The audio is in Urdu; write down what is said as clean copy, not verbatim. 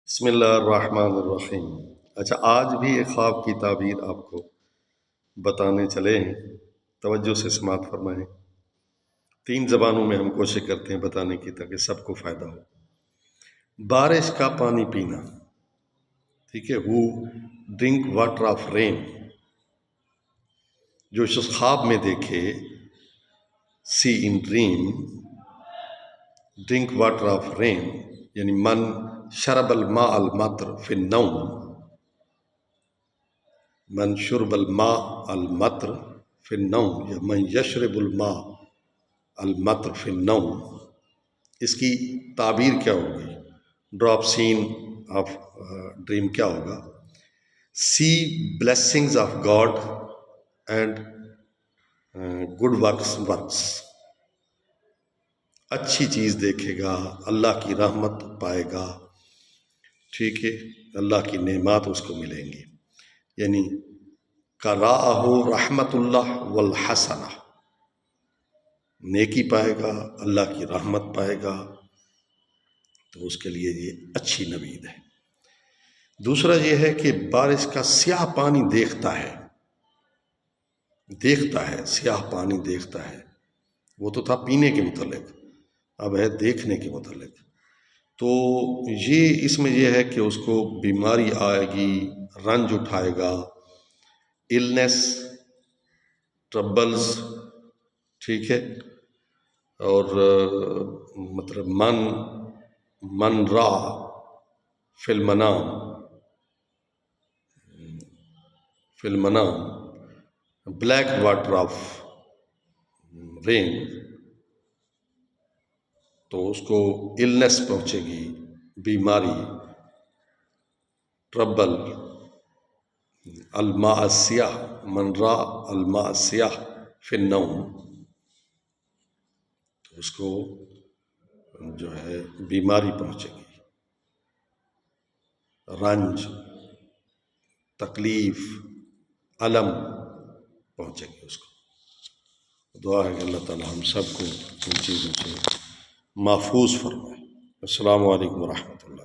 بسم اللہ الرحمن الرحیم۔ اچھا، آج بھی ایک خواب کی تعبیر آپ کو بتانے چلے ہیں، توجہ سے سماعت فرمائیں۔ 3 زبانوں میں ہم کوشش کرتے ہیں بتانے کی تاکہ سب کو فائدہ ہو۔ بارش کا پانی پینا، ٹھیک ہے، who drink water of rain, جو شخص خواب میں دیکھے، see in dream drink water of rain, یعنی من شرب الماء المطر فی النوم، من شرب الماء المطر فی النوم، یا من یشرب الماء المطر فی النوم، اس کی تعبیر کیا ہوگی؟ ڈراپ سین آف ڈریم کیا ہوگا؟ See blessings of God and good works, اچھی چیز دیکھے گا، اللہ کی رحمت پائے گا، ٹھیک ہے، اللہ کی نعمات اس کو ملیں گی، یعنی قرأہ رحمت اللہ والحسنہ، نیکی پائے گا، اللہ کی رحمت پائے گا، تو اس کے لیے یہ اچھی نوید ہے۔ دوسرا یہ ہے کہ بارش کا سیاہ پانی دیکھتا ہے، سیاہ پانی دیکھتا ہے، وہ تو تھا پینے کے متعلق، اب ہے دیکھنے کے متعلق۔ تو یہ اس میں یہ ہے کہ اس کو بیماری آئے گی، رنج اٹھائے گا، النس، ٹربلز، ٹھیک ہے، اور مطلب من را فی المنام بلیک واٹر آف رین، تو اس کو النس پہنچے گی، بیماری، ٹربل، الماء السیاہ، من را الماء السیاہ فی النوم، تو اس کو جو ہے بیماری پہنچے گی، رنج، تکلیف، الم پہنچے گی اس کو۔ دعا ہے کہ اللہ تعالی ہم سب کو ان چیزوں سے محفوظ فرمائے۔ السلام علیکم ورحمۃ اللہ۔